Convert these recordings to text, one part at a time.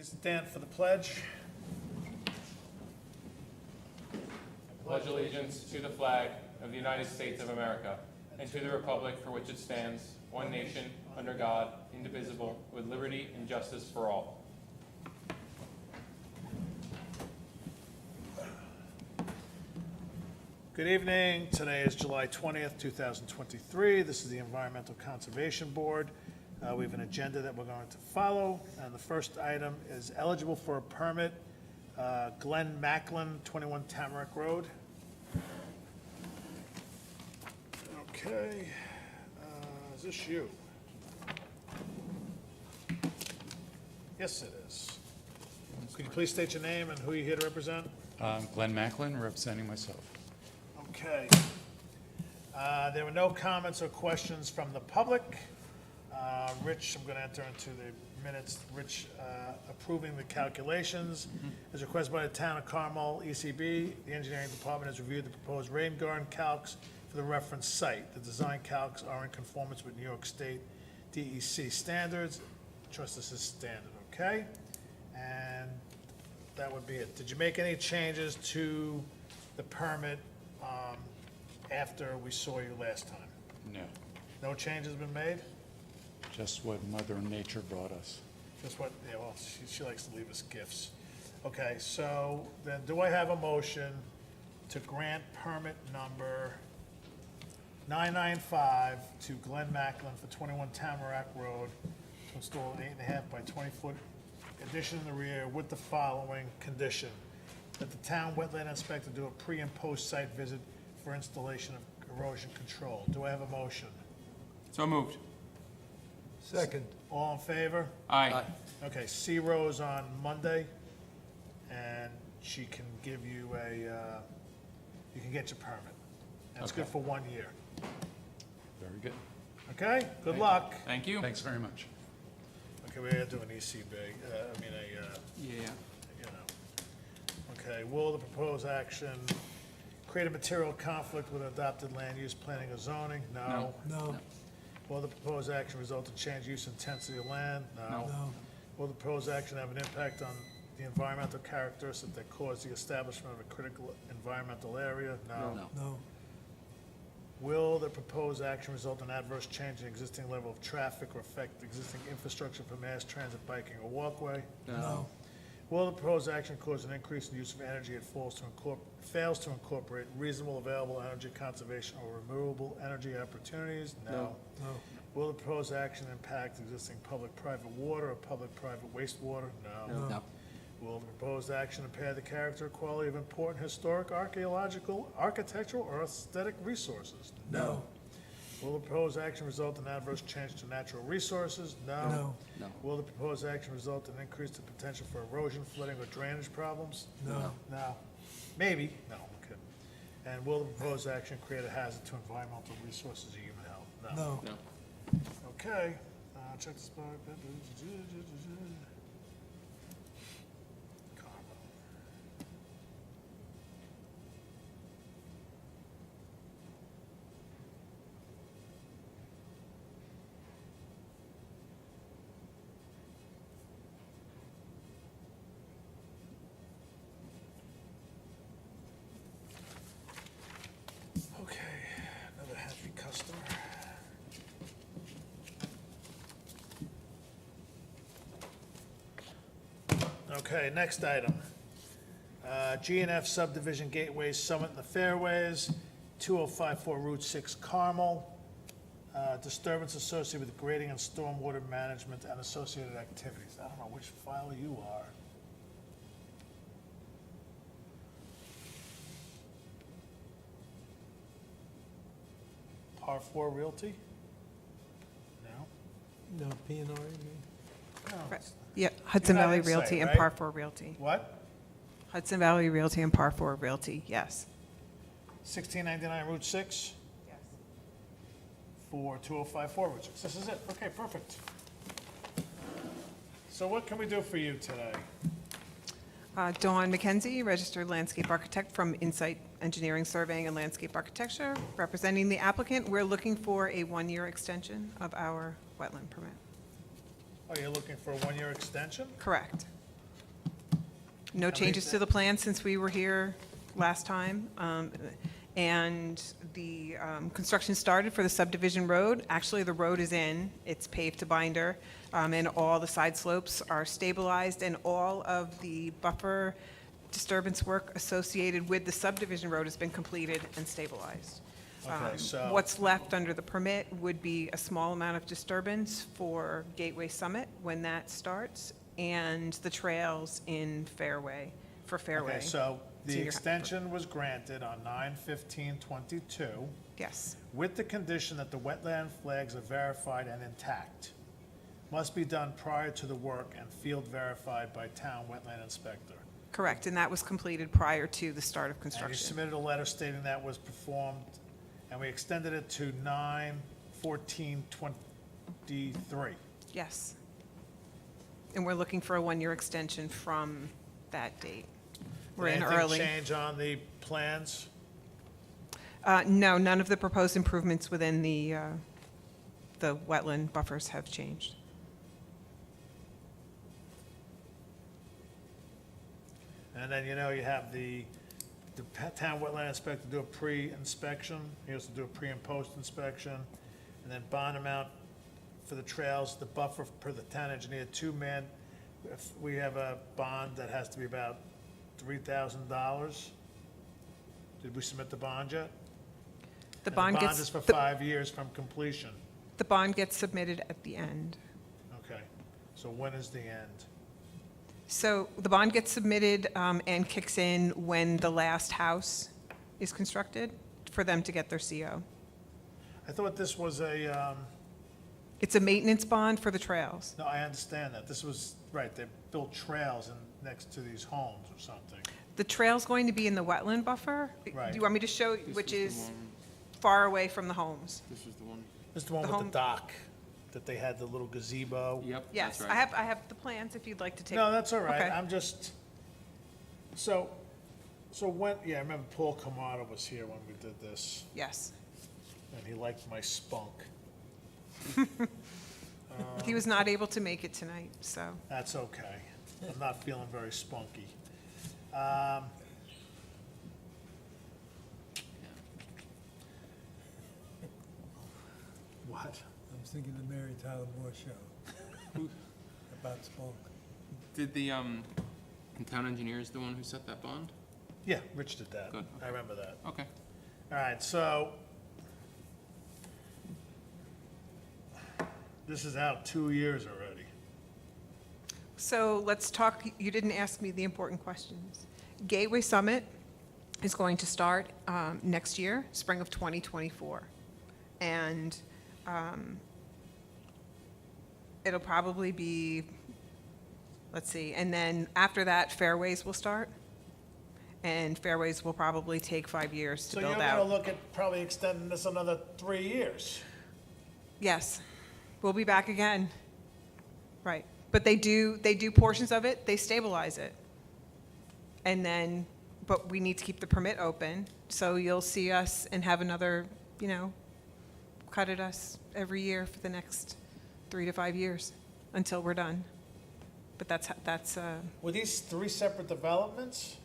Please stand for the pledge. Pledge allegiance to the flag of the United States of America and to the republic for which it stands, one nation, under God, indivisible, with liberty and justice for all. Good evening. Today is July 20th, 2023. This is the Environmental Conservation Board. We have an agenda that we're going to follow, and the first item is eligible for a permit, Glenn Macklin, 21 Tamarack Road. Okay, is this you? Yes, it is. Could you please state your name and who you're here to represent? Glenn Macklin, representing myself. Okay. There were no comments or questions from the public. Rich, I'm going to enter into the minutes, Rich approving the calculations as requested by the town of Carmel, ECB. The engineering department has reviewed the proposed rain garden calcs for the reference site. The design calcs are in conformance with New York State DEC standards. Trust this is standard, okay? And that would be it. Did you make any changes to the permit after we saw you last time? No, No changes been made? just what Mother Nature brought us. Just what, yeah, well, she likes to leave us gifts. Okay, so then do I have a motion to grant permit number 995 to Glenn Macklin for 21 Tamarack Road to install an 8.5 by 20-foot addition in the rear with the following condition: that the town wetland inspector do a pre and post site visit for installation of erosion control. Do I have a motion? So moved. Second. All in favor? Aye. Okay, C Rose on Monday, and she can give you you can get your permit. And it's good Okay. for 1 year. Very good. Okay, good luck. Thank you. Thanks very much. Okay, we're gonna do an ECB, Yeah. you know. Okay, will the proposed action create a material conflict with adopted land use planning or zoning? No. No. Will the proposed action result in change use intensity of land? No. No. Will the proposed action have an impact on the environmental characteristics that cause the establishment of a critical environmental area? No. No. Will the proposed action result in adverse change in existing level of traffic or affect existing infrastructure for mass transit, biking, or walkway? No. Will the proposed action cause an increase in the use of energy it fails to incorporate reasonable available energy conservation or renewable energy opportunities? No. No. Will the proposed action impact existing public-private water or public-private wastewater? No. No. Will the proposed action impair the character or quality of important historic, archaeological, architectural, or aesthetic resources? No. Will the proposed action result in adverse change to natural resources? No. No. Will the proposed action result in increased potential for erosion, flooding, or drainage problems? No. No. Maybe. No, okay. And will the proposed action create a hazard to environmental resources or human health? No. No. Okay, check this box. Carmel. Okay, another happy customer. Okay, next item. G&F subdivision gateways, Summit and the Fairways, 2054 Route 6 Carmel. Disturbance associated with grading and stormwater management and associated activities. I don't know which file you are. Par 4 Realty? No? No, P&R, you mean? No. Right. Yeah, Hudson You're not Valley Insight, Realty and right? Par 4 Realty. What? Hudson Valley Realty and Par 4 Realty, yes. 1699 Route 6? Yes. For 2054 Route 6. This is it. Okay, perfect. So what can we do for you today? Dawn McKenzie, registered landscape architect from Insight Engineering Surveying and Landscape Architecture, representing the applicant. We're looking for a one-year extension of our wetland permit. Oh, you're looking for a one-year extension? Correct. No changes to the plan since we were here last time. And the construction started for the subdivision road. Actually, the road is in, it's paved to binder, and all the side slopes are stabilized, and all of the buffer disturbance work associated with the subdivision road has been completed and stabilized. Okay, so- What's left under the permit would be a small amount of disturbance for Gateway Summit when that starts, and the trails in Fairway, for Fairway. Okay, so the Senior- extension was granted on 9/15/22 Yes, with the condition that the wetland flags are verified and intact. Must be done prior to the work and field verified by town wetland inspector. correct, and that was completed prior to the start of And you construction. submitted a letter stating that was performed, and we extended it to 9/14/23. Yes. And we're looking for a one-year extension from that date. We're in early. Anything change on the plans? No, none of the proposed improvements within the wetland buffers have changed. And then, you have the town wetland inspector do a pre-inspection. He has to do a pre and post-inspection. And then bond amount for the trails, the buffer per the town engineer, two-man. If we have a bond that has to be about $3,000. Did we submit the bond yet? The And bond The bond gets, is for the 5 years from completion. the bond gets submitted at the end. Okay, so when is the end? So the bond gets submitted and kicks in when the last house is constructed for them to get their CO. I thought this was a, It's a maintenance bond for the trails. no, I understand that. This was, right, they built trails next to these homes or something. The trail's going to be in the wetland buffer. Right. Do you want me to show, you which was the is one- far away from the homes? This was the one. This is the one The with the home- dock, that they had the little gazebo. Yep, Yes, that's I right. have the plans if you'd like to take. No, that's all right. Okay. I'm just, so when, yeah, I remember Paul Kamada was here when we did this, Yes. and he liked my spunk. He was not able to make it tonight, so. That's okay. I'm not feeling very spunky. What? I was thinking the Mary Tyler Moore show. About Spunk. Did the town engineer is the one who set that bond? Yeah, Rich did that. Good, I remember that. Okay. All right, so this is out 2 years already. So let's talk, you didn't ask me the important questions. Gateway Summit is going to start next year, spring of 2024. And it'll probably be, let's see, and then after that, Fairways will start. And Fairways will probably take 5 years to So you're build gonna out. look at probably extending this another 3 years. Yes, we'll be back again. Right, but they do portions of it, they stabilize it. And then, but we need to keep the permit open, so you'll see us and have another, cut at us every year for the next 3 to 5 years until we're done. But that's, Were these 3 separate developments?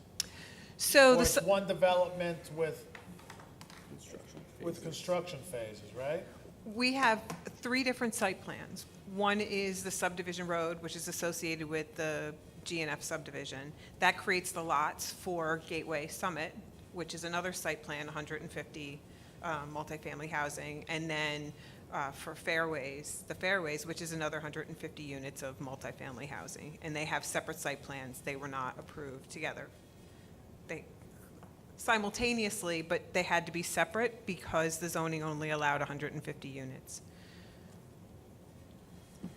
so Or the, it's one development with Construction. construction phases, right? we have 3 different site plans. One is the subdivision road, which is associated with the G&F subdivision. That creates the lots for Gateway Summit, which is another site plan, 150 multifamily housing. And then for Fairways, the Fairways, which is another 150 units of multifamily housing. And they have separate site plans. They were not approved together. They simultaneously, but they had to be separate because the zoning only allowed 150 units. The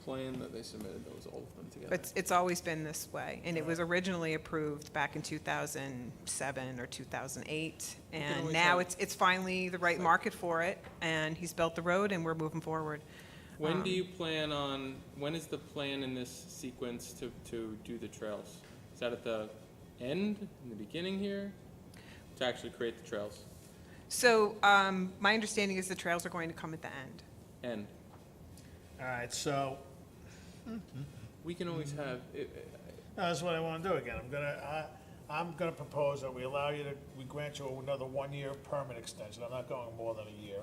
plan that they submitted, that was all of them together. It's always been this way, and it was originally approved back in 2007 or 2008, and always now have- it's finally the right market for it, and he's built the road, and we're moving forward. When do you plan on, when is the plan in this sequence to do the trails? Is that at the end, in the beginning here, to actually create the trails? So my understanding is the trails are going to come at the end. End. All right, so, We can always have, No, that's what I want to do again. I'm gonna propose that we grant you another 1-year permit extension. I'm not going more than a year.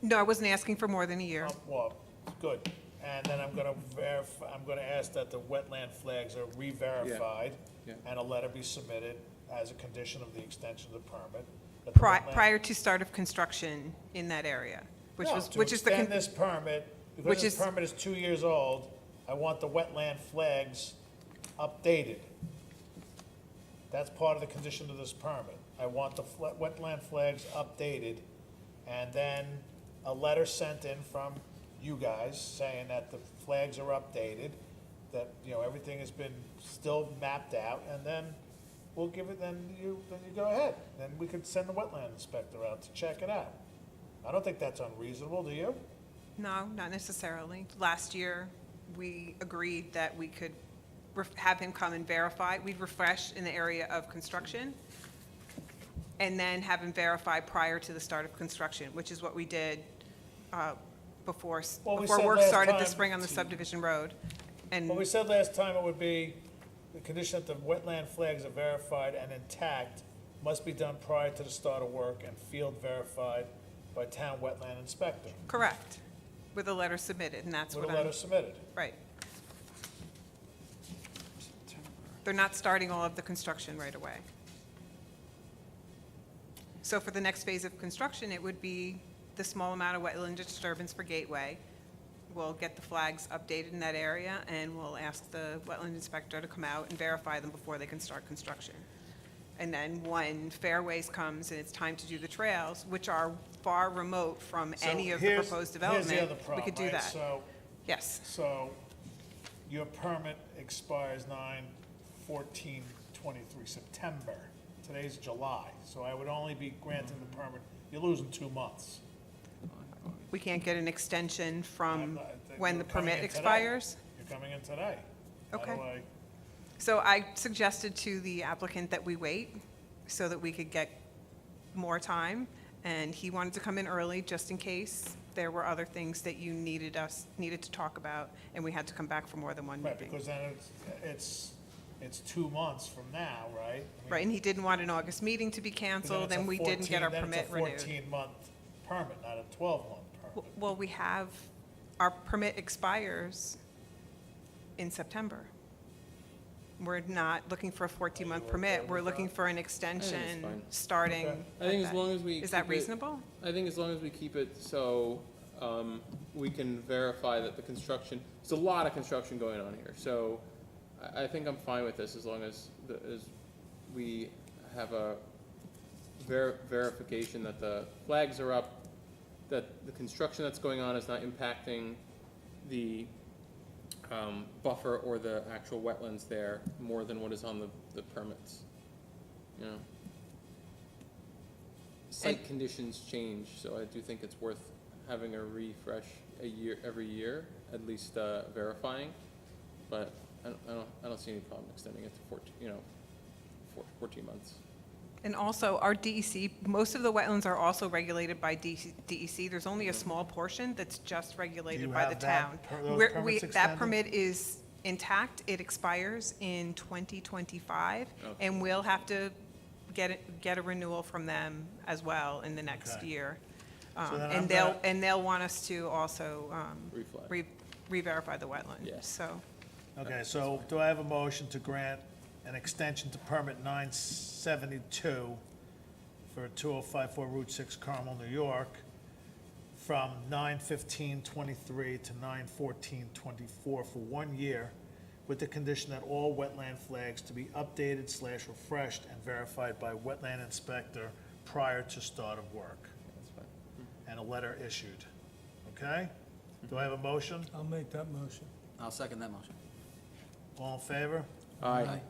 No, I wasn't asking for more than a year. Well, good. And then I'm gonna ask that the wetland flags are re-verified Yeah. and a letter be submitted as a condition of the extension of the permit. that the wetland- Prior to start of construction in that area, which No, was, to which is the, extend con- this permit, which because this is- permit is 2 years old, I want the wetland flags updated. That's part of the condition of this permit. I want the wetland flags updated, and then a letter sent in from you guys saying that the flags are updated, that, you know, everything has been still mapped out, and then we'll give it, then you go ahead. Then we could send the wetland inspector out to check it out. I don't think that's unreasonable, do you? no, not necessarily. Last year, we agreed that we could have him come and verify. We'd refresh in the area of construction, and then have him verify prior to the start of construction, which is what we did before Well, we before said work last started this time- spring on the subdivision road. And Well, we said last time it would be the condition that the wetland flags are verified and intact must be done prior to the start of work and field verified by town wetland inspector, correct, with a letter submitted, and that's with a what I'm, letter submitted. right. They're not starting all of the construction right away. So for the next phase of construction, it would be the small amount of wetland disturbance for Gateway. We'll get the flags updated in that area, and we'll ask the wetland inspector to come out and verify them before they can start construction. And then when Fairways comes and it's time to do the trails, which are far remote from So any of the here's- proposed Here's the other development, we problem, could do right? that. Yes, So your permit expires 9/14/23, September. Today's July, so I would only be granting the permit, you're losing 2 months. we can't get an extension I'm from not- I think when you're the coming permit in today. expires. You're coming in today. How do Okay. I- So I suggested to the applicant that we wait so that we could get more time, and he wanted to come in early just in case there were other things that you needed to talk about, and we had to come back for more than one Right, meeting. because then it's 2 months from now, right? I mean, Right, and he didn't want an August meeting to be because then canceled, it's a and we didn't get our 14 then it's a permit renewed. 14-month permit, not a 12-month permit. Well, we have, our permit expires in September. We're not looking for a 14-month permit, we're looking for an extension fine. starting. Okay. I think at as that- long as we Is that keep it- reasonable? I think as long as we keep it so, we can verify that the construction, there's a lot of construction going on here, so I think I'm fine with this as long as we have a verification that the flags are up, that the construction that's going on is not impacting the, buffer or the actual wetlands there more than what is on the permits, you know? Site conditions change, so I do think it's worth having a refresh every year, at least verifying. But I don't see any problem extending it to 14 months. And also, our DEC, most of the wetlands are also regulated by DEC. There's only a small portion that's just Do regulated you by the have that town. those We're- permits That extended? permit is intact. It expires in 2025, Okay. and we'll have to get a renewal from them as well in the next Okay. year. So then I'm And gonna- they'll want us to also Reflag. re-verify the wetland. Yeah. So, Okay, so do I have a motion to grant an extension to permit 972 for 2054 Route 6 Carmel, New York, from 9/15/23 to 9/14/24 for 1 year, with the condition that all wetland flags to be updated/refreshed and verified by wetland inspector prior to start of work, That's fine. and a letter issued. Okay? Do I have a motion? I'll make that motion. I'll second that motion. All in favor? Aye.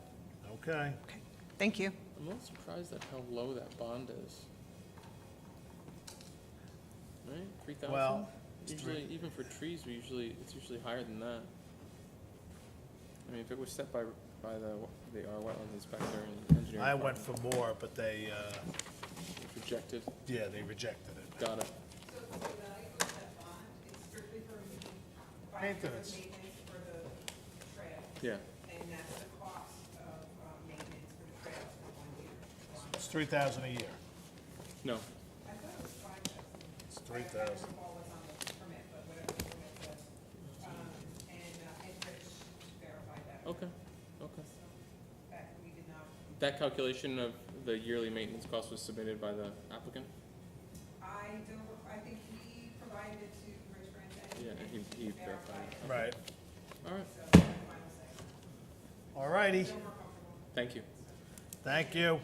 Okay. okay, thank you. I'm a little surprised at how low that bond is. Right, 3,000? Well, it's Usually, even for trees, it's usually higher than that. I mean, if it was set by our wetland inspector and engineer. I went for more, but they, Rejected, yeah, they rejected it. got it. So the value of that bond is strictly for Maintenance. for the trail, Yeah, and that's the cost 3,000 a year. No. It's 3,000. Okay, okay. That calculation of the yearly maintenance cost was submitted by the applicant? I think he provided it to Rich Grant. Yeah, he verified it. Right. All right, All righty. thank you. Thank you.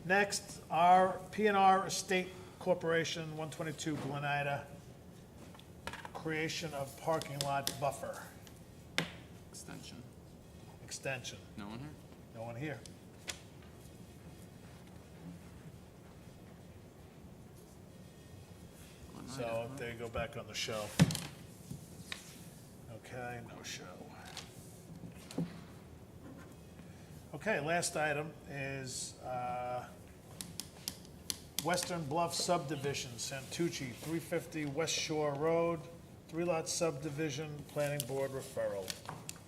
Next, our P&R Estate Corporation, 122 Glenida, creation of parking lot buffer Extension. extension. No one here? No one here. So there you go, back on the shelf. Okay, no show. Okay, last item is Western Bluff Subdivision, Santucci, 350 West Shore Road, 3-lot subdivision, planning board referral.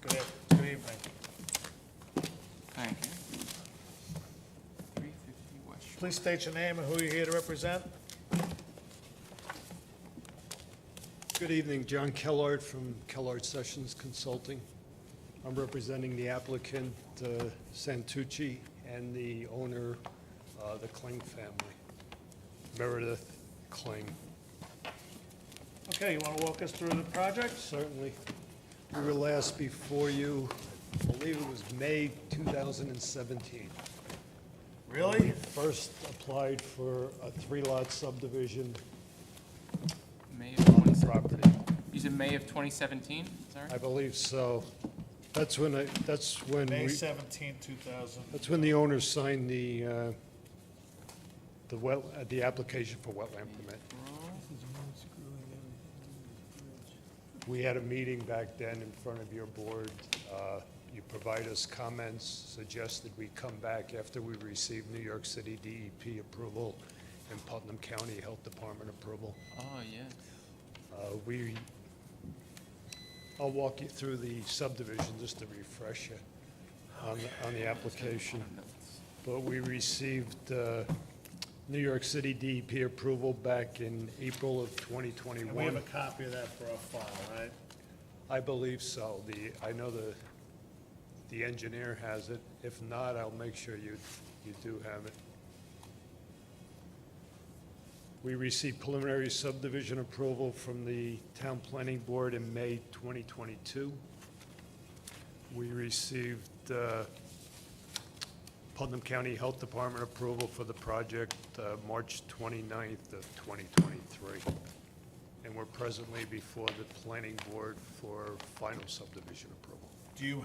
Good evening. Thank you. 350 West. Please state your name and who you're here to represent. Good evening, John Kellard from Kellard Sessions Consulting. I'm representing the applicant, Santucci, and the owner, the Kling family, Meredith Kling. Okay, you want to walk us through the project? Certainly. We were last before you, I believe it was May 2017. Really? First applied for a 3-lot subdivision May of 2017. property. You said May of 2017, sorry? I believe so. That's when May we. 17, 2000. That's when the owner signed the application for wetland permit. We had a meeting back then in front of your board. You provide us comments, suggested we come back after we received New York City DEP approval and Putnam County Health Department approval. Oh, yeah. I'll walk you through the subdivision just to refresh you on the application. But we received New York City DEP approval back in April of And we have 2021. a copy of that for our file, right? I believe so. I know the engineer has it. If not, I'll make sure you do have it. We received preliminary subdivision approval from the Town Planning Board in May 2022. We received Putnam County Health Department approval for the project March 29th of 2023. And we're presently before the Planning Board for final subdivision approval. You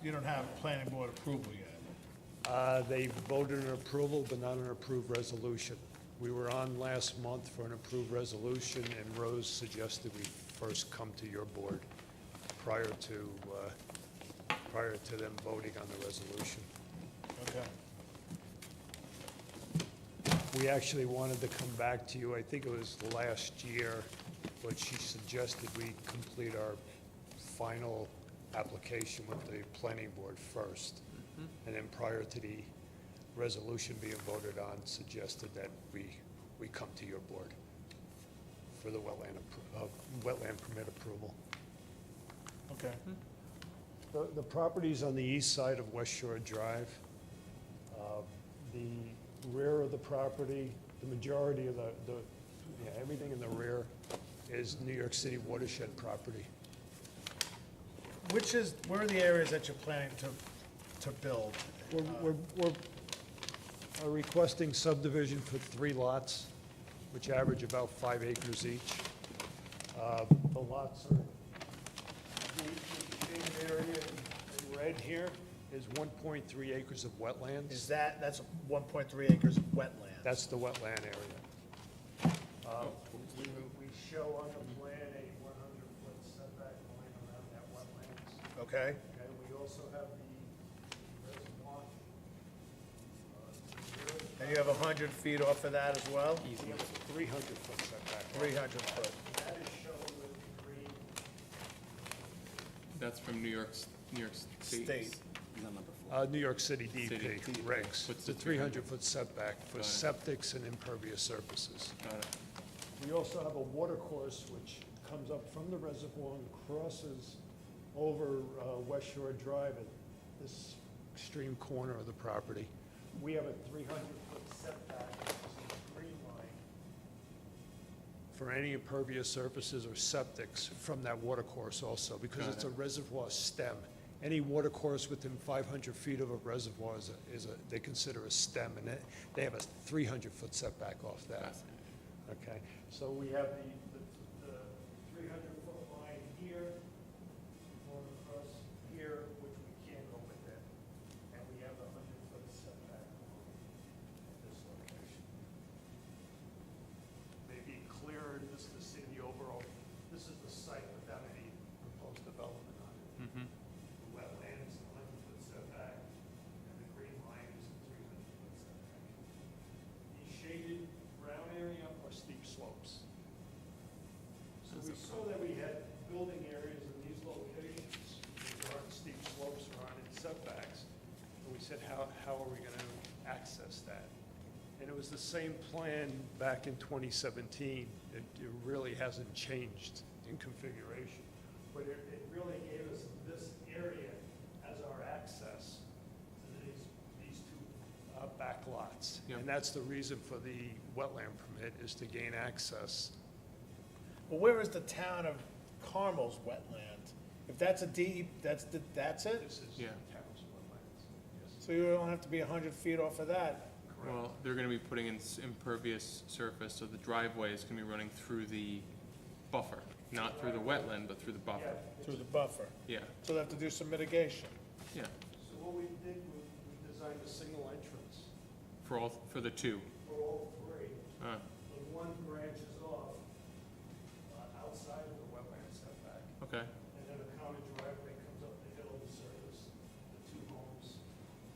don't have planning board approval yet? They voted an approval, but not an approved resolution. We were on last month for an approved resolution, and Rose suggested we first come to your board prior to them voting on the resolution. Okay. We actually wanted to come back to you, I think it was last year, but she suggested we complete our final application with the planning board first. And then prior to the resolution being voted on, suggested that we come to your board for the wetland permit approval. Okay. The property's on the east side of West Shore Drive. The rear of the property, the majority of everything in the rear is New York City watershed property. Where are the areas that you're planning to build? We're requesting subdivision for 3 lots, which average about 5 acres each. The lots are, the shaded area in red here is 1.3 acres of wetlands. That's 1.3 acres of wetland? That's the wetland area. We show on the plan a 100-foot setback line around that wetlands. Okay. Okay, we also have the reservoir. And you have 100 feet off of that as well? We have a 300-foot setback. 300 foot. That is shown with green. That's from New York State. State. Is that number New York City DEP City. regs. What's The the 300-foot setback for Got it. septics and impervious surfaces. Got it. We also have a water course which comes up from the reservoir and crosses over West Shore Drive at this extreme corner of the property. We have a 300-foot setback, which is the green line, for any impervious surfaces or septics from that water course also, because Got it's a it. reservoir stem. Any water course within 500 feet of a reservoir they consider a stem, and they have a 300-foot setback off that. Okay, so we have the 300-foot line here, going across here, which we can't go within, and we have the 100-foot setback at this location. Maybe clearer just to see the overall, this is the site without any proposed development on it. Mm-hmm. The wetland is the 100-foot setback, and the green line is the 300-foot setback. The shaded brown area are steep slopes. So we saw that we had building areas in these locations, which aren't steep slopes or aren't in setbacks. And we said, how are we gonna access that? And it was the same plan back in 2017. It really hasn't changed in configuration. But it really gave us this area as our access to these two back lots. Yep. And that's the reason for the wetland permit, is to gain access. Well, where is the town of Carmel's wetland? If that's a DE, that's it? This is Yeah. town's wetlands. Yes. So you don't have to be 100 feet off of that? Well, they're gonna be putting in impervious surface, so the driveway is gonna be running through the buffer, not through the wetland, but through the buffer. Through the buffer. Yeah, So they have to do some mitigation. yeah, So what we did, we designed a single entrance for the two. for all three. Uh, The one branches off outside of the wetland setback, okay, and then a county driveway comes up the hill to service the two homes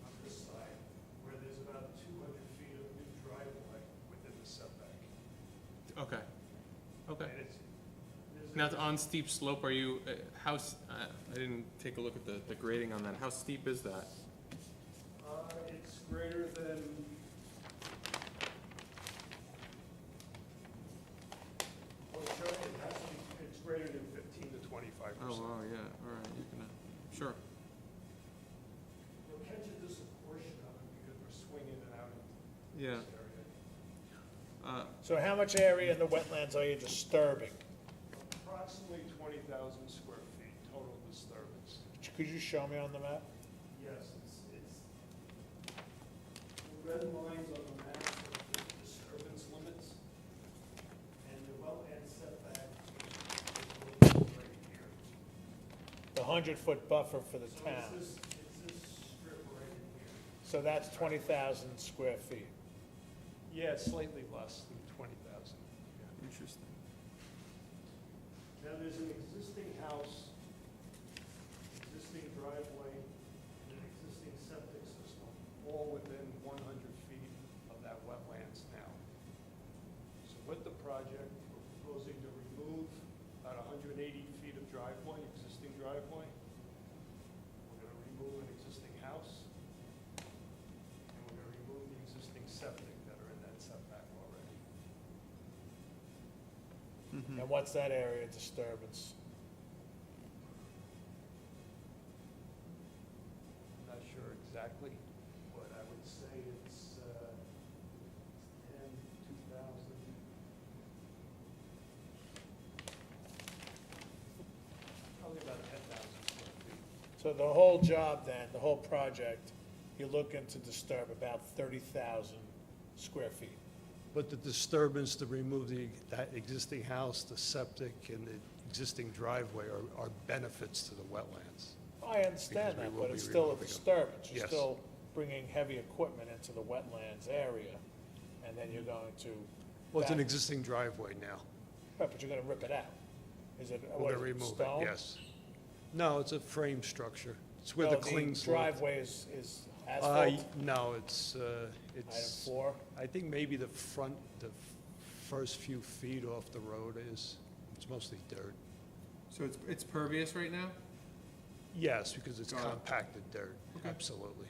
on this side, where there's about 200 feet of new driveway within the setback. okay, okay. And it's, there's Now, it's on steep slope, are you, I didn't take a look at the grading on that. How steep is that? It's greater than, well, sure, it has to be, it's greater than 15 to 25%. Oh, wow, yeah, all right, you can, sure. You'll catch it just a portion of it because we're swinging it out into Yeah. this area. So how much area in the wetlands are you disturbing? Approximately 20,000 square feet total disturbance. Could you show me on the map? Yes, it's, the red lines on the map are the disturbance limits, and the wetland setback is right here. The 100-foot buffer for the So town. it's this strip right in here. So that's 20,000 square feet. Yeah, it's slightly less than 20,000. Interesting. Now, there's an existing house, existing driveway, and an existing septic system, all within 100 feet of that wetlands now. So with the project, we're proposing to remove about 180 feet of driveway, existing driveway. We're gonna remove an existing house, and we're gonna remove the existing septic that are in that setback already. And what's that area of disturbance? I'm not sure exactly, but I would say it's 10, 2,000. Probably about 10,000 square feet. So the whole job then, the whole project, you're looking to disturb about 30,000 square feet. But the disturbance to remove that existing house, the septic, and the existing driveway are benefits to the wetlands. I understand Because we that, will but be it's still a removing them. disturbance. You're Yes. still bringing heavy equipment into the wetlands area, and then you're going to. Well, it's an back- existing driveway now. Right, but you're gonna rip it out. Is it, We're what gonna is it, remove it, stone? yes. No, it's a frame structure. It's with No, a clean the slope. driveway is asphalt, No, it's, item 4. I think maybe the first few feet off the road it's mostly dirt. So it's pervious right now? Yes, because it's compacted dirt, absolutely.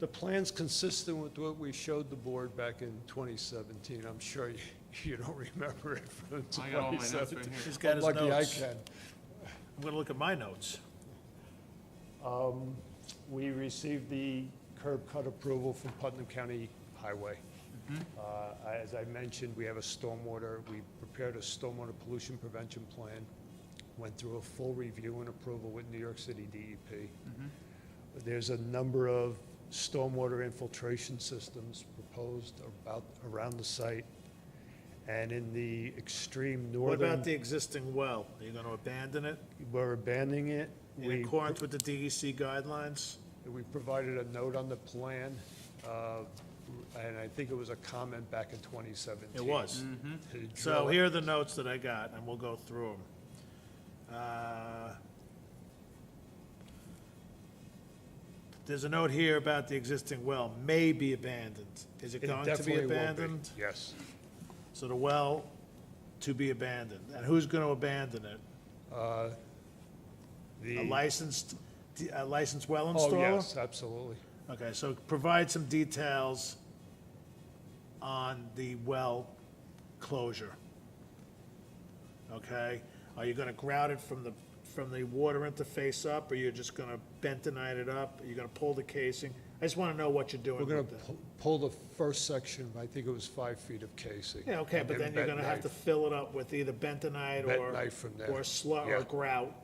The plan's consistent with what we showed the board back in 2017. I'm sure you don't remember it from I got all my notes right 2017. here. He's got his Lucky I notes. can. I'm gonna look at my notes. We received the curb cut approval from Putnam County Highway. As I mentioned, we have we prepared a stormwater pollution prevention plan, went through a full review and approval with New York City DEP. There's a number of stormwater infiltration systems proposed around the site. And in the extreme What about northern, the existing well? Are you gonna abandon it we're abandoning it. in accordance with the DEC guidelines? We provided a note on the plan, and I think it was a comment back in 2017. It was. To So drill it. here are the notes that I got, and we'll go through them. There's a note here about the existing well may be abandoned. Is it It going to be definitely will be, abandoned? yes. So the well to be abandoned. And who's going to abandon it? A The licensed well Oh, installer? yes, absolutely. Okay, so provide some details on the well closure. Okay? Are you gonna grout it from the water interface up, or you're just gonna bentonite it up? Are you gonna pull the casing? I just wanna know what you're doing We're with going to it. pull the first section, I think it was 5 feet of casing. Yeah, okay, and but then you're gonna have to bentonite. fill it up with either bentonite or. Bentonite from there. Or Yeah. or grout,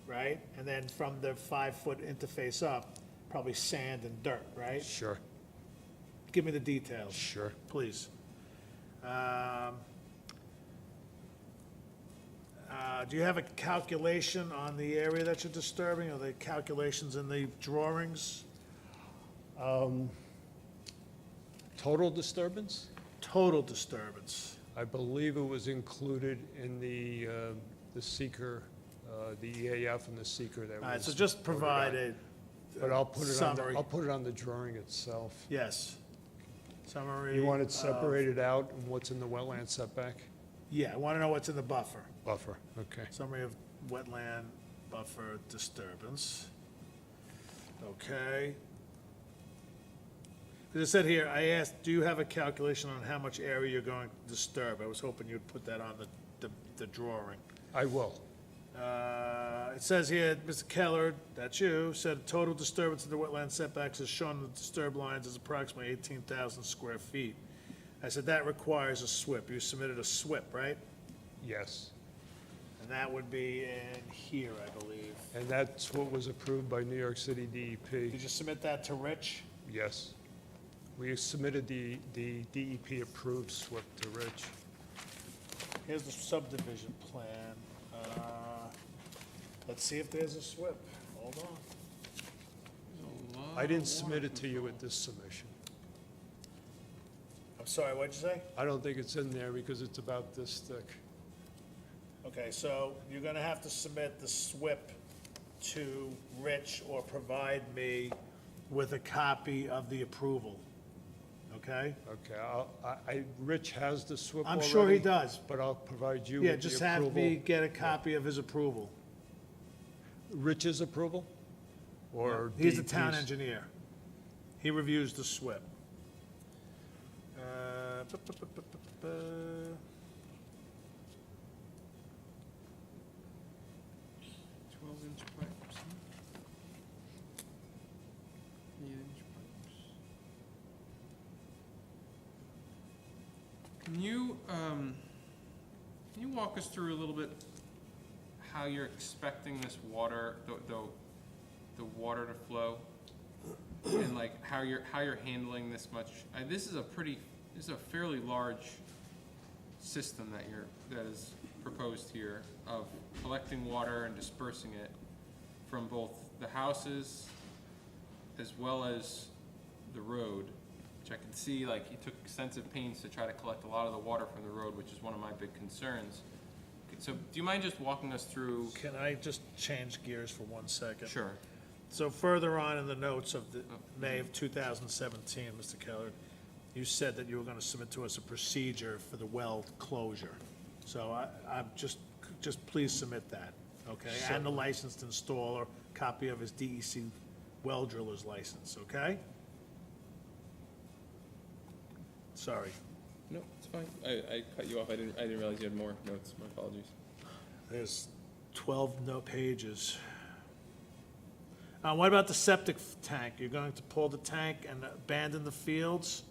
right? And then from the 5-foot interface up, probably sand and dirt, right? Sure, Give me the details. sure. Please. Do you have a calculation on the area that you're disturbing? Are the calculations in the drawings? Total disturbance? Total disturbance. I believe it was included in the seeker, the EAF and the seeker that was. All right, so just provide voted a, on. But I'll put it on, summary. I'll put it on the drawing itself. yes. Summary. You want it of- separated out and what's in the wetland setback? Yeah, I want to know what's in the buffer. Buffer, okay. Summary of wetland buffer disturbance. Okay. Because it said here, I asked, do you have a calculation on how much area you're going to disturb? I was hoping you'd put that on the drawing. I will. It says here, Mr. Keller, that's you, said total disturbance of the wetland setbacks as shown on the disturbed lines is approximately 18,000 square feet. I said that requires a SWIP. You submitted a SWIP, right? Yes. And that would be in here, I believe. And that's what was approved by New York City Did DEP. you submit that to Rich? Yes. We submitted the DEP approved SWIP to Rich. Here's the subdivision plan. Let's see if there's a SWIP. Hold on. I didn't submit it to you with this submission. I'm sorry, what'd you say? I don't think it's in there because it's about this thick. Okay, so you're gonna have to submit the SWIP to Rich or provide me with a copy of the approval. Okay? Okay, Rich has the SWIP I'm already. sure he does. But I'll provide you Yeah, with the just approval. have me get a copy of his approval. Rich's approval? Or He's the town DEP's? engineer. He reviews the SWIP. 12-inch pipes. 8-inch pipes. Can you walk us through a little bit how you're expecting this water, the water to flow? And like how you're handling this much? This is a fairly large system that is proposed here of collecting water and dispersing it from both the houses as well as the road, which I can see, like, you took extensive pains to try to collect a lot of the water from the road, which is one of my big concerns. So do you mind just walking us through? Can I just change gears for 1 second? Sure. So further on in the notes of the May of 2017, Mr. Keller, you said that you were going to submit to us a procedure for the well closure. So I'm just just please submit that, okay? And the licensed installer, copy of his DEC well driller's license, okay? Sorry. No, it's fine. I cut you off. I didn't realize you had more notes. My apologies. There's 12 pages. What about the septic tank? You're going to pull the tank and abandon the fields?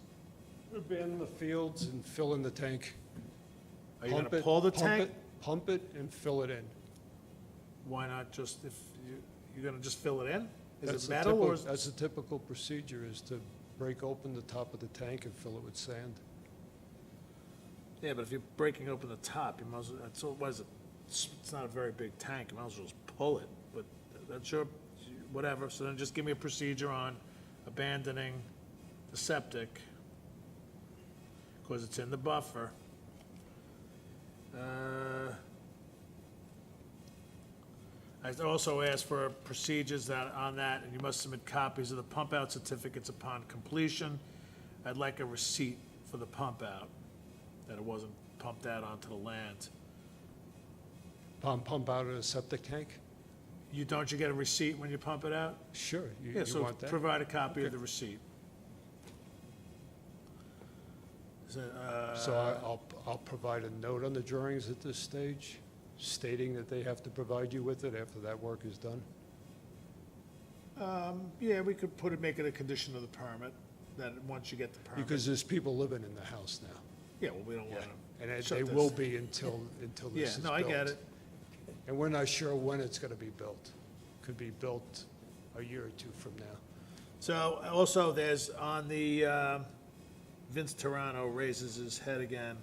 Abandon the fields and fill in the tank. Are you Pump gonna it, pull the pump tank? it, Pump it and fill it in. Why not just, if you're gonna just fill it in? Is That's it the metal typical- or is? That's the typical procedure, is to break open the top of the tank and fill it with sand. Yeah, but if you're breaking open the top, you might as well, what is it? It's not a very big tank, you might as well just pull it, but that's your, whatever. So then just give me a procedure on abandoning the septic, because it's in the buffer. I also asked for procedures on that, and you must submit copies of the pump-out certificates upon completion. I'd like a receipt for the pump-out, that it wasn't pumped out onto the land. Pump out of the septic tank? Don't you get a receipt when you pump it out? Sure, Yeah, you so want that? provide a copy of Okay. the receipt. So I'll provide a note on the drawings at this stage, stating that they have to provide you with it after that work is done? Yeah, we could make it a condition of the permit, that once you get the permit. Because there's people living in the house now. Yeah, well, we don't want And to. they will be until this Yeah, is built. no, I get it. And we're not sure when it's gonna be built. Could be built a year or two from now. So also, there's on the, Vince Tarano raises his head again.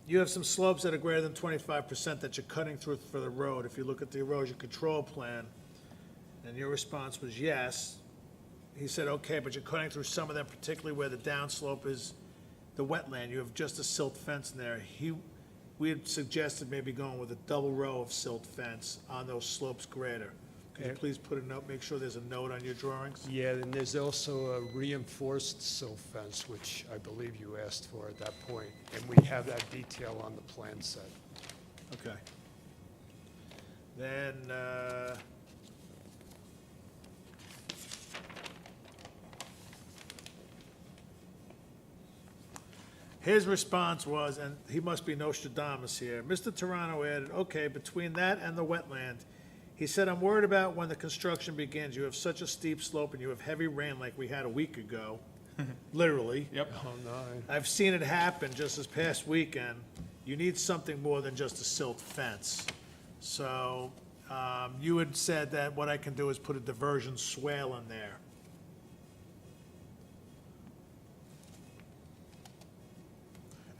You have some slopes that are greater than 25% that you're cutting through for the road. If you look at the erosion control plan, and your response was yes. He said, okay, but you're cutting through some of them, particularly where the downslope is the wetland. You have just a silt fence in there. We had suggested maybe going with a double row of silt fence on those slopes greater. Could you Okay. please put a note, make sure there's a note on your drawings? Yeah, and there's also a reinforced silt fence, which I believe you asked for at that point, and we have that detail on the plan set. Okay. Then, his response was, and he must be Nostradamus here, Mr. Tarano added, okay, between that and the wetland, he said, I'm worried about when the construction begins. You have such a steep slope and you have heavy rain like we had a week ago, literally. Yep. Oh, no, I've seen it happen just this past weekend. You need something more than just a silt fence. So, you had said that what I can do is put a diversion swale in there.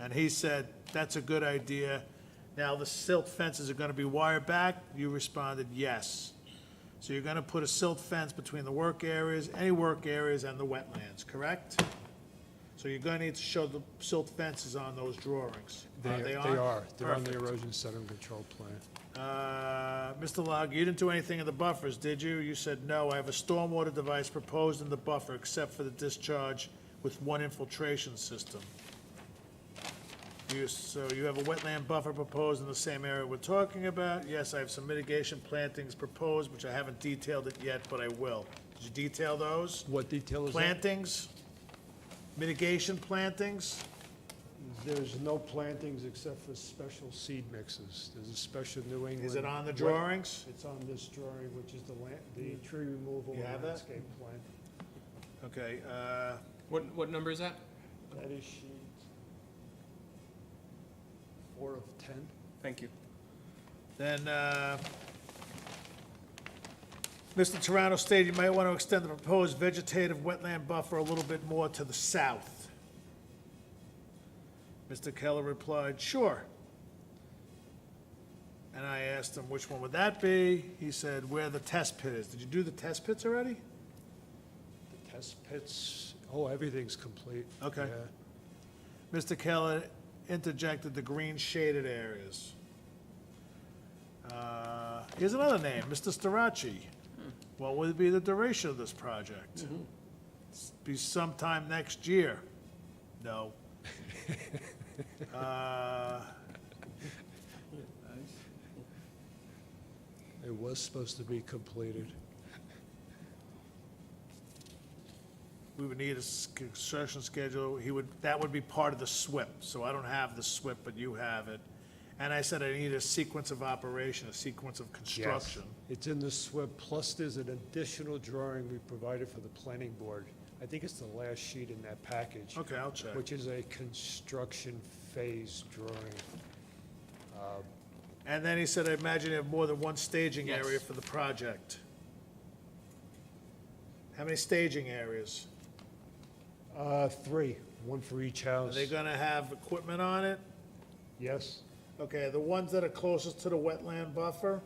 And he said, that's a good idea. Now, the silt fences are gonna be wire back? You responded, yes. So you're gonna put a silt fence between the work areas, any work areas, and the wetlands, correct? So you're gonna need to show the silt fences on those drawings. They are. They're on the Perfect. erosion sediment control plan. Mr. Log, you didn't do anything in the buffers, did you? You said, no, I have a stormwater device proposed in the buffer except for the discharge with one infiltration system. So you have a wetland buffer proposed in the same area we're talking about? Yes, I have some mitigation plantings proposed, which I haven't detailed it yet, but I will. Did you detail those? What detail is that? Plantings? Mitigation plantings? There's no plantings except for special seed mixes. There's a special New England. Is it on the wet- drawings? It's on this drawing, which is the tree removal You have and that? landscape plan. Okay, What number is that? That is sheet 4 of 10. Thank you. then, Mr. Toronto stated you might want to extend the proposed vegetative wetland buffer a little bit more to the south. Mr. Keller replied, sure. And I asked him, which one would that be? He said, where the test pit is. Did you do the test pits already? The test pits, everything's complete. Okay. Yeah. Mr. Keller interjected the green shaded areas. Here's another name, Mr. Starachi. What would be the duration of this project? Be sometime next year. No. It was supposed to be completed. We would need a construction schedule. That would be part of the SWIP, so I don't have the SWIP, but you have it. And I said I need a sequence of operation, a sequence of construction. It's in the SWIP, plus there's an additional drawing we provided for the planning board. I think it's the last sheet in that package. Okay, I'll check. Which is a construction phase drawing. And then he said, I imagine you have more than one staging Yes. area for the project. How many staging areas? 3, one for each Are house. they gonna have equipment on it? Yes, Okay, the ones that are closest to the wetland buffer?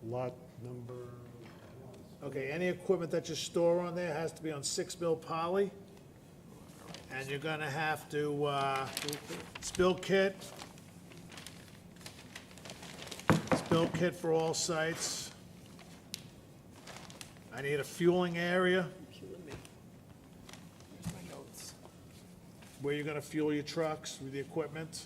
lot number, Okay, any equipment that you store on there has to be on 6 mil poly. And you're gonna have to, spill kit for all sites. I need a fueling area. Where you're gonna fuel your trucks with the equipment.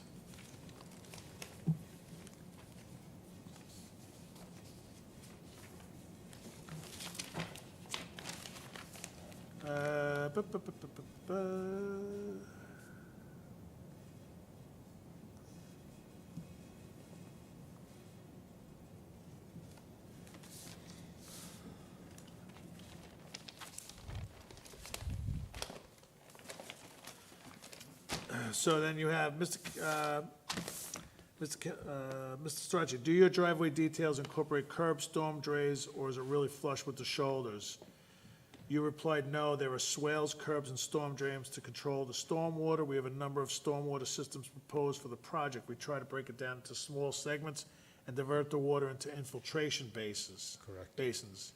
Bu- bu- bu- bu- bu- bu. So then you have Mr. Strachey, do your driveway details incorporate curb, storm drains, or is it really flush with the shoulders? You replied, no, there are swales, curbs, and storm drains to control the stormwater. We have a number of stormwater systems proposed for the project. We try to break it down into small segments and divert the water into infiltration basins. Correct. Basins.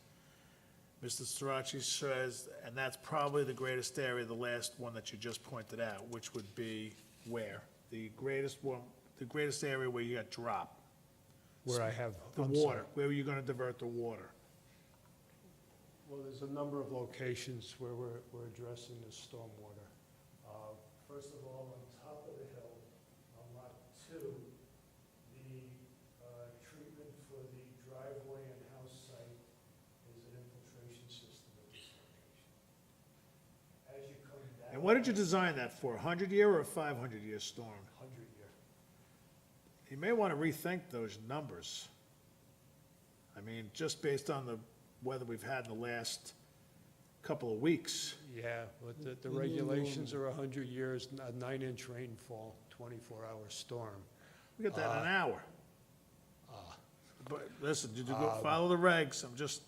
Mr. Strachey says, and that's probably the greatest area, the last one that you just pointed out, which would be where? The greatest one, the greatest area where you got drop, where I have. the I'm sorry. water, where are you gonna divert the water? Well, there's a number of locations where we're addressing the stormwater. First of all, on top of the hill, on lot 2, the treatment for the driveway and house site is an infiltration system at this location. As you come down. And what did you design that for, a 100-year or a 500-year storm? 100-year. You may want to rethink those numbers. I mean, just based on the weather we've had in the last couple of weeks. Yeah, but the regulations are 100 years, a 9-inch rainfall, 24-hour storm. We got that in an hour. But listen, you do go follow the regs, I'm just,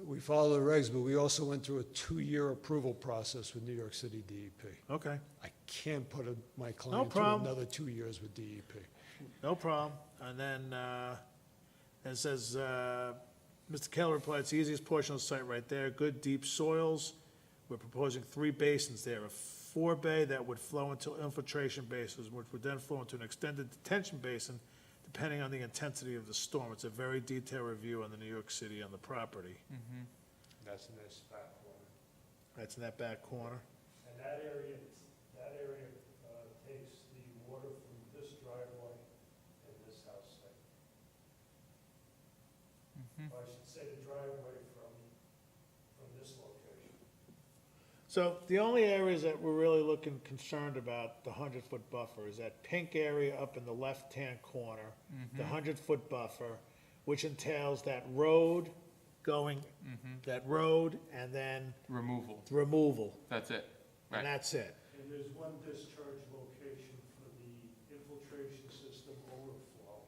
We follow the regs, but we also went through a 2-year approval process with New York City DEP. okay, I can't put my client through problem. another 2 years with DEP. no problem. And then, it says, Mr. Keller replied, it's the easiest portion of the site right there, good deep soils. We're proposing 3 basins there, a forebay that would flow into infiltration basins, which would then flow into an extended detention basin, depending on the intensity of the storm. It's a very detailed review on the New York City on the property. That's in this back corner. That's in that back corner. And that area takes the water from this driveway and this house site. Or I should say the driveway from this location. So the only areas that we're really looking concerned about, the 100-foot buffer, is that pink area up in the left-hand corner, the 100-foot buffer, which entails that road going, that road, and then Removal, removal, that's it. and Right. that's it. And there's one discharge location for the infiltration system overflow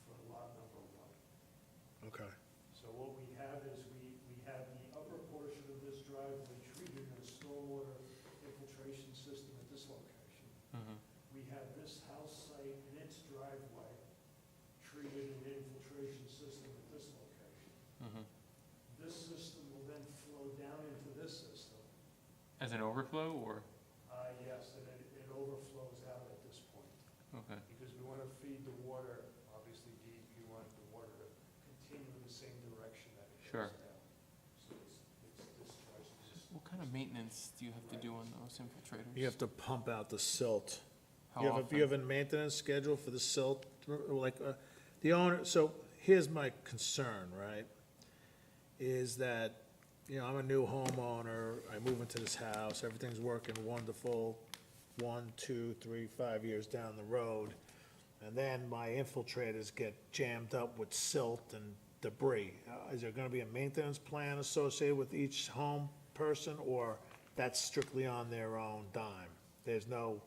for lot number 1. Okay. So what we have is we have the upper portion of this driveway treated in a stormwater infiltration system at this location. We have this house site and its driveway treated in an infiltration system at this location. This system will then flow down into this system. As an overflow, or, Yes, and it overflows out at this point. okay, Because we want to feed the water, obviously DEP wanted the water to continue in the same direction that it Sure. goes down. So it's discharged. what kind of maintenance do you have to do on those infiltrators? You have to pump out the silt. How You have often? a maintenance schedule for the silt, like, the owner, so here's my concern, right? Is that, you know, I'm a new homeowner, I move into this house, everything's working wonderful, 1, 2, 3, 5 years down the road, and then my infiltrators get jammed up with silt and debris. Is there gonna be a maintenance plan associated with each home person, or that's strictly on their own dime? There's no,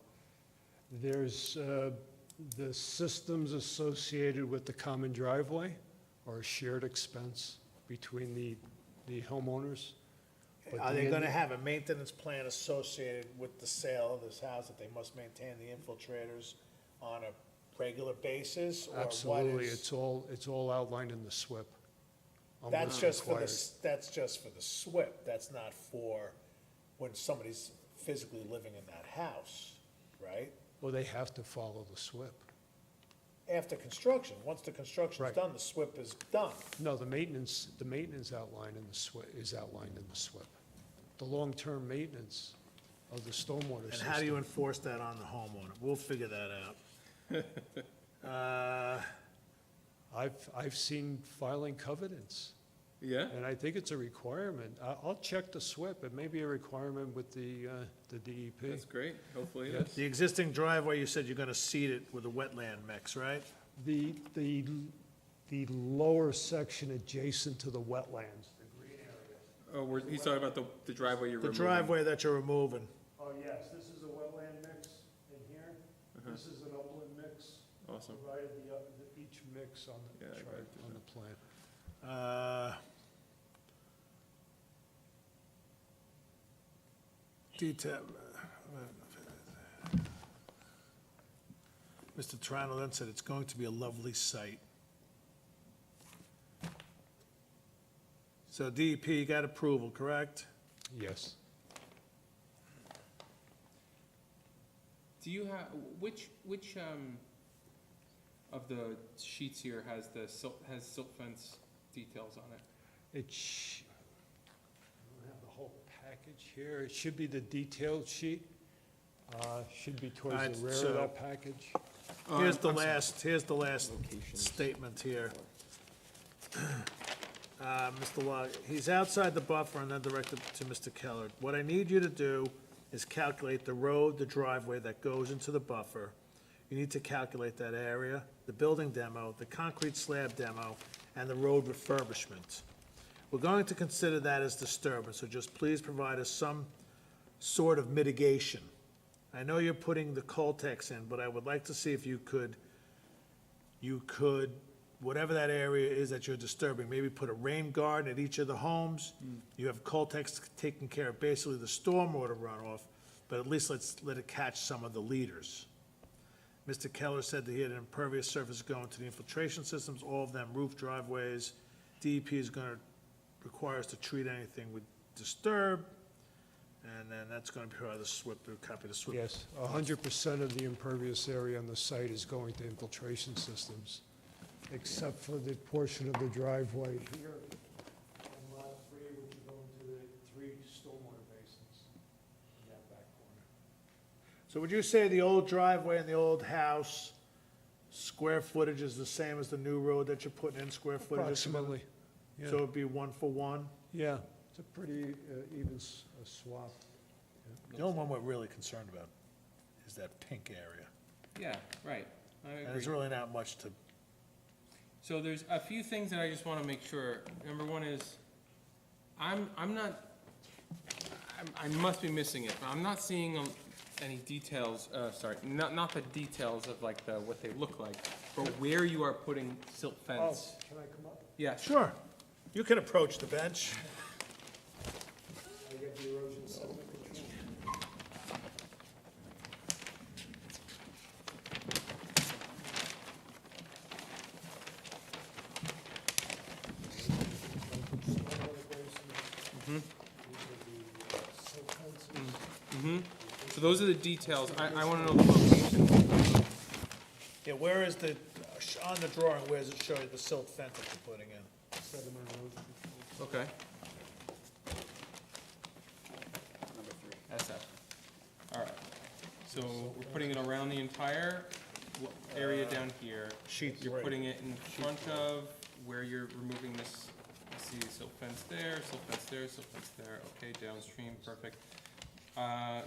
There's, the systems associated with the common driveway are a shared expense between the homeowners. But are they the- gonna have a maintenance plan associated with the sale of this house, that they must maintain the infiltrators on a regular basis, or what Absolutely, is? it's all outlined in the SWIP. on That's what's just for the, required. that's just for the SWIP, that's not for when somebody's physically living in that house, right? Well, they have to follow the SWIP. After construction, once the construction's Right. done, the SWIP is done. No, the maintenance outlined in the SWIP, is outlined in the SWIP. The long-term maintenance of the stormwater And system. how do you enforce that on the homeowner? We'll figure that out. I've seen filing covenants, Yeah? and I think it's a requirement. I'll check the SWIP, it may be a requirement with the DEP. That's great. Hopefully it Yes. is. The existing driveway, you said you're gonna seed it with a wetland mix, right? The lower section adjacent to the wetlands, the green area. Oh, he's talking about the driveway you're The removing. driveway that you're removing. Oh, yes, this is a wetland mix in here. This is an upland mix. Awesome. Provided each mix on the Yeah, I chart, read through on the plan. Detail. Mr. Toronto then said it's going to be a lovely site. So DEP got approval, correct? Yes. Do you have, which, of the sheets here has silt fence details on it? I don't have the whole package here. It should be the detailed sheet. Should be towards Alright, the rear so- of that package. Here's the last statement here. Mr. Log, he's outside the buffer and then directed to Mr. Keller. What I need you to do is calculate the road, the driveway that goes into the buffer. You need to calculate that area, the building demo, the concrete slab demo, and the road refurbishment. We're going to consider that as disturbance, so just please provide us some sort of mitigation. I know you're putting the Coltex in, but I would like to see if you could, whatever that area is that you're disturbing, maybe put a rain garden at each of the homes. You have Coltex taking care of basically the stormwater runoff, but at least let it catch some of the leaders. Mr. Keller said that he had an impervious surface going to the infiltration systems, all of them roof driveways. DEP is gonna require us to treat anything with disturb, and then that's gonna be part of the SWIP, the copy of the SWIP. Yes, 100% of the impervious area on the site is going to infiltration systems, except for the portion of the driveway here on lot 3, which is going to the 3 stormwater basins in that back corner. So would you say the old driveway and the old house, square footage is the same as the new road that you're putting in, square footage? Approximately, So it'd be 1 for 1? yeah, it's a pretty even swap. The only one we're really concerned about is that pink area. Yeah, right. I And agree. there's really not much to, So there's a few things that I just want to make sure. Number one is, I must be missing it, but I'm not seeing any details, not the details of like what they look like, but where you are putting silt Oh, fence. can I come up? Yeah, sure, you can approach the bench. I get the erosion sediment control. so those are the details. I want to know the location. Yeah, where is the, on the drawing, where does it show you the silt fence that you're putting in? Sediment erosion control. Okay. SF. All right. So we're putting it around the entire area down here. Sheet You're 3. putting it in front of where you're removing this. I see silt fence there, silt fence there, silt fence there. Okay, downstream, perfect.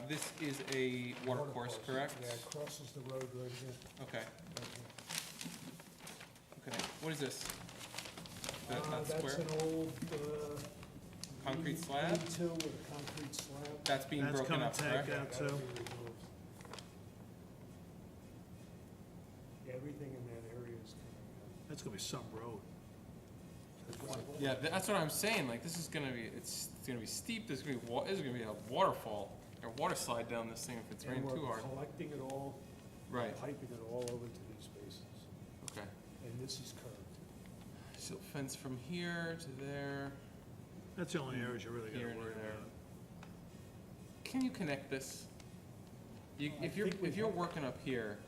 This is a water course, correct? Yeah, it crosses the road right here. Okay, okay. What is this? That That's square? an old, Concrete slab? Two with a concrete slab. That's being That's broken coming up, tagged correct? out That'll too. be removed. Yeah, everything in that area is coming That's gonna be some road. out. Yeah, that's what I'm saying, like, this is gonna be, it's gonna be steep, there's gonna be a waterfall, or water slide down this thing if it's And raining we're too hard. collecting it all, Right, piping it all over to these spaces, okay. and this is curved. Silt fence from here to there, That's the only areas you really here gotta to worry there. about. Can you connect this? I think we If you're have- working up here,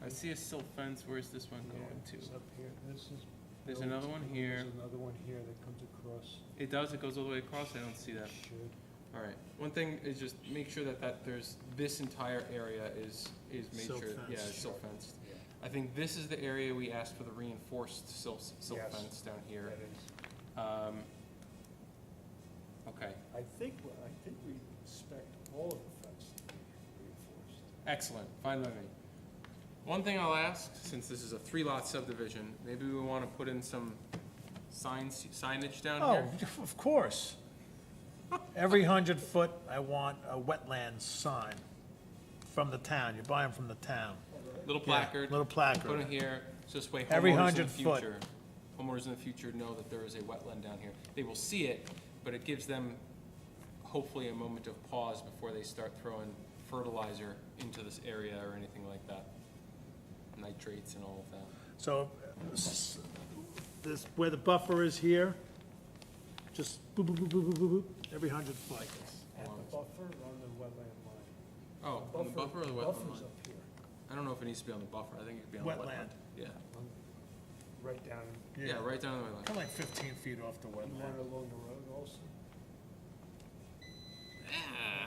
I see a silt fence, where's this one Yeah, going it's to? up here, this is. There's built, another one and here. There's another one here that comes across. It does, it goes all the way across, I don't see that. Should. All right, one thing is just make sure that there's, this entire area is made Silt sure, yeah, fence. it's silt fenced. Yeah, I think this is the area we asked for the reinforced silt Yes. fence down here. that is. Okay, I think we expect all of the fence to be reinforced. excellent, fine by me. One thing I'll ask, since this is a 3-lot subdivision, maybe we want to put in some signage down Oh, here? of course. Every 100 foot, I want a wetlands sign from the town. You buy them from the town. Little Yeah, placard. little placard. Put it here, so this way Every homeowners in the 100 foot. future, homeowners in the future know that there is a wetland down here. They will see it, but it gives them hopefully a moment of pause before they start throwing fertilizer into this area or anything like that. Nitrates and all of that. So, this, where the buffer is here, just boop, boop, boop, boop, boop, boop, boop, every 100 foot. At the buffer on the wetland line. Oh, on the buffer or the wetland Buffer's line? up here, I don't know if it needs to be on the buffer, I think it could be on the wetland. Wetland. Yeah, right down, yeah, right down the wetland. Kind of like 15 feet off the you want wetland. it along the road also?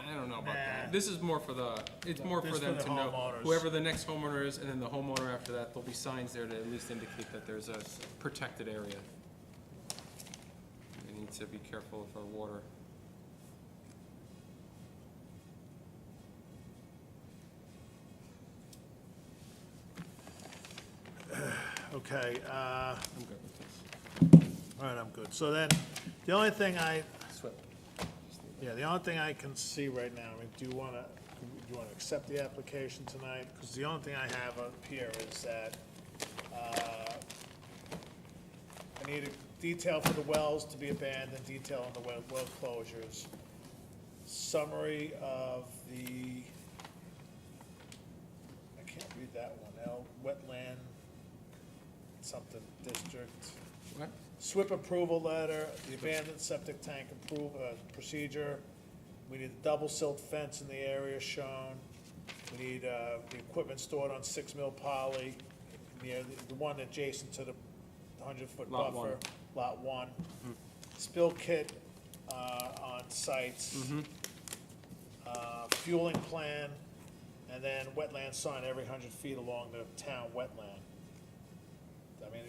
I don't know about Nah. that. This is more for the, it's more for This for them the to know, homeowners. whoever the next homeowner is, and then the homeowner after that, there'll be signs there to at least indicate that there's a protected area. We need to be careful of our water. Okay, I'm good with this. all right, I'm good. So then, the only thing Sweat. the only thing I can see right now, I mean, do you wanna accept the application tonight? Because the only thing I have up here is that, I need a detail for the wells to be abandoned, detail on the well closures, summary of the, I can't read that one, wetland, something district. What? SWIP approval letter, the abandoned septic tank procedure. We need a double silt fence in the area shown. We need, the equipment stored on 6 mil poly, near the one adjacent to the 100-foot Lot buffer. one. Lot 1. Spill kit, on sites. Fueling plan, and then wetland sign every 100 feet along the town wetland. I mean,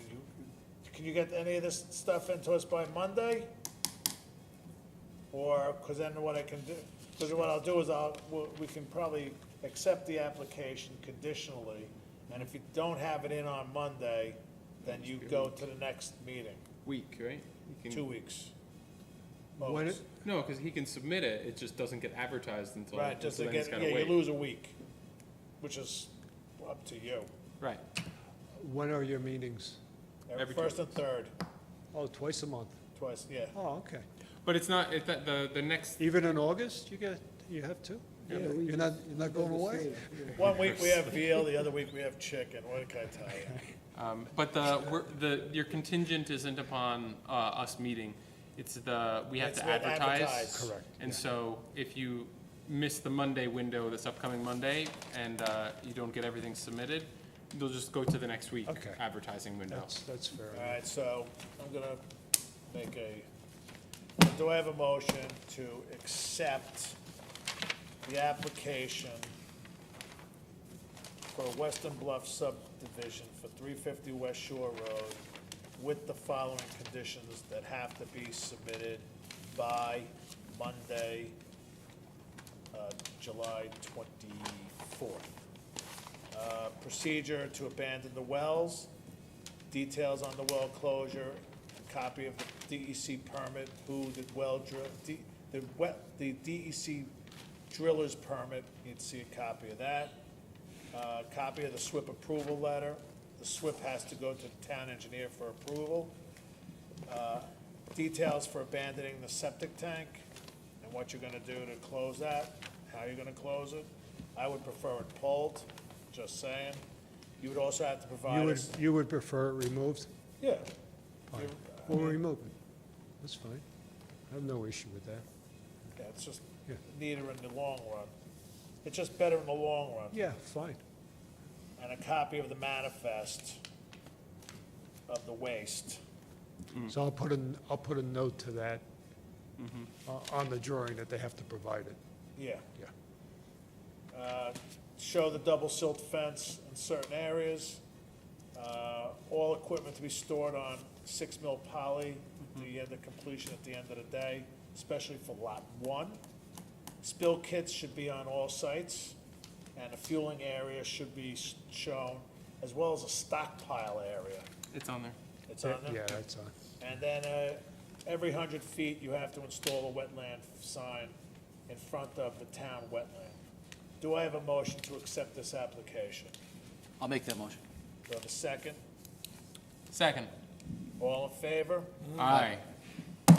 can you get any of this stuff into us by Monday? Or, because then what I can do, because what I'll do is we can probably accept the application conditionally, and if you don't have it in on Monday, then you go to the next meeting, Week, right? You can- 2 weeks. When Most. it- No, because he can submit it, it just doesn't get advertised until, Right, just so to then he's get, gotta yeah, you wait. lose a week, which is up to you. Right, When are your meetings? Every First and third, Oh, twice a month. twice, yeah. Oh, okay. but it's not, the next, Even in August, you have two? You're not going away? 1 week we have veal, the other week we have chicken, what can I tell you? but your contingent isn't upon, us meeting. It's we have It's to we have to advertise. advertise. Correct. And so if you miss the Monday window, this upcoming Monday, and, you don't get everything submitted, they'll just go to the next week Okay. advertising window. That's fair. All right, so I'm gonna make do I have a motion to accept the application for a Western Bluff subdivision for 350 West Shore Road with the following conditions that have to be submitted by Monday, July 24th. Procedure to abandon the wells, details on the well closure, a copy of the DEC permit, who the well drill, the DEC driller's permit, you'd see a copy of that. Copy of the SWIP approval letter. The SWIP has to go to the town engineer for approval. Details for abandoning the septic tank and what you're gonna do to close that, how you're gonna close it. I would prefer it pulled, just saying. You would also have to provide us. You would prefer it removed? Yeah. Fine. You- We'll remove it. That's fine. I have no issue with that. Yeah, it's just Yeah. neater in the long run. It's just better in the long run. Yeah, fine. And a copy of the manifest of the waste. So I'll put a note to that on the drawing that they have to provide it. Yeah. Yeah. Show the double silt fence in certain areas. All equipment to be stored on 6 mil poly, the end of completion at the end of the day, especially for lot 1. Spill kits should be on all sites, and a fueling area should be shown, as well as a stockpile area. It's on there. It's on there? Yeah, that's on. And then, every 100 feet, you have to install a wetland sign in front of the town wetland. Do I have a motion to accept this application? I'll make that motion. Do I have a second? Second. All in favor? Aye.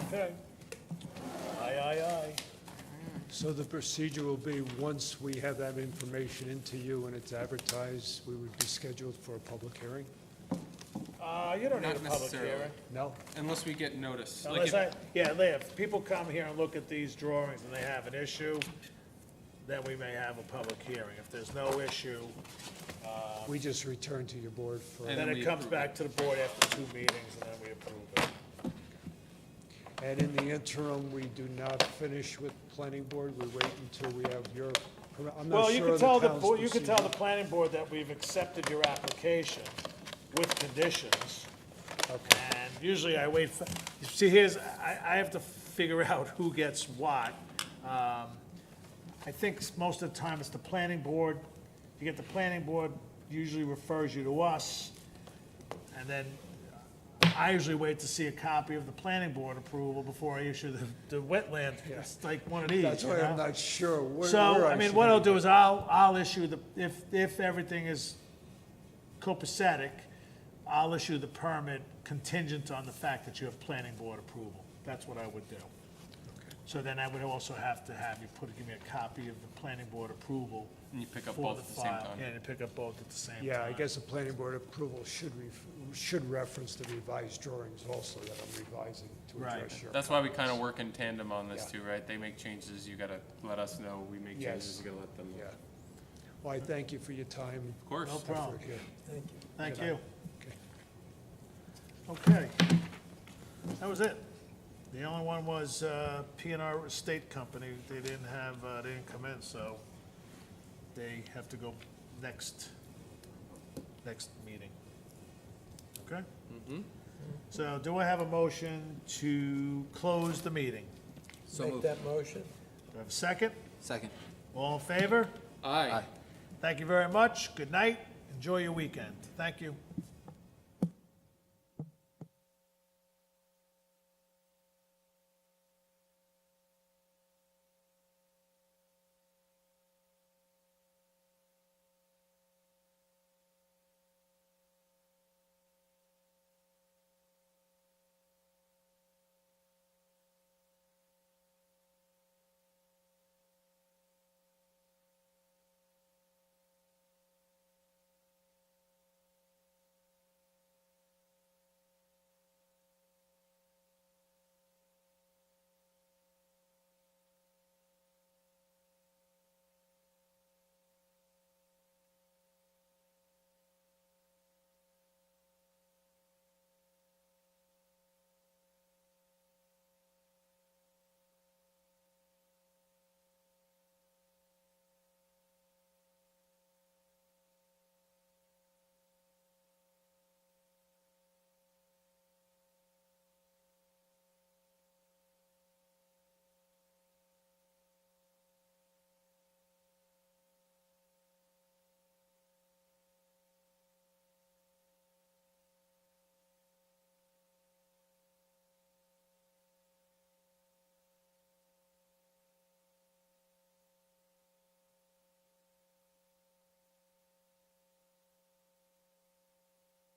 Okay. Aye. So the procedure will be, once we have that information into you and it's advertised, we would be scheduled for a public hearing? You don't need a Not public necessarily. hearing. No? Unless we get notice. Like Unless if- if people come here and look at these drawings and they have an issue, then we may have a public hearing. If there's no issue, We just return to your board for, And then then it we comes approve back to the board after 2 meetings, and then we approve it. and in the interim, we do not finish with planning board, we wait until we have your, I'm not Well, you sure can of the tell the, town's board- you can tell the procedure. planning board that we've accepted your application with conditions. Okay. And usually I wait for, see, I have to figure out who gets what. I think most of the time it's the planning board. You get the planning board usually refers you to us. And then I usually wait to see a copy of the planning board approval before I issue the wetland. It's like one of these, That's you why I'm know? not sure where So, I I mean, should what be. I'll do is I'll issue the, if everything is copacetic, I'll issue the permit contingent on the fact that you have planning board approval. That's what I would do. So then I would also have to have you give me a copy of the planning board approval And you pick up for both the at the same file. time. Yeah, and pick up both at the same time. Yeah, I guess the planning board approval should reference the revised drawings also that I'm revising to Right. address your. That's why we kind of work in tandem on this Yeah. too, right? They make changes, you gotta let us know. We make Yes. changes, you gotta let them know. Yeah. Well, I thank you for your time. Of course. No problem. Effort here. Thank Good you. Okay. Okay. That was it. The only one was P&R Estate Company. They didn't come in, so they have to go next meeting. Okay? So do I have a motion to close the meeting? Make that motion. Do I have a second? Second. All in favor? Aye. Aye. Thank you very much. Good night. Enjoy your weekend. Thank you.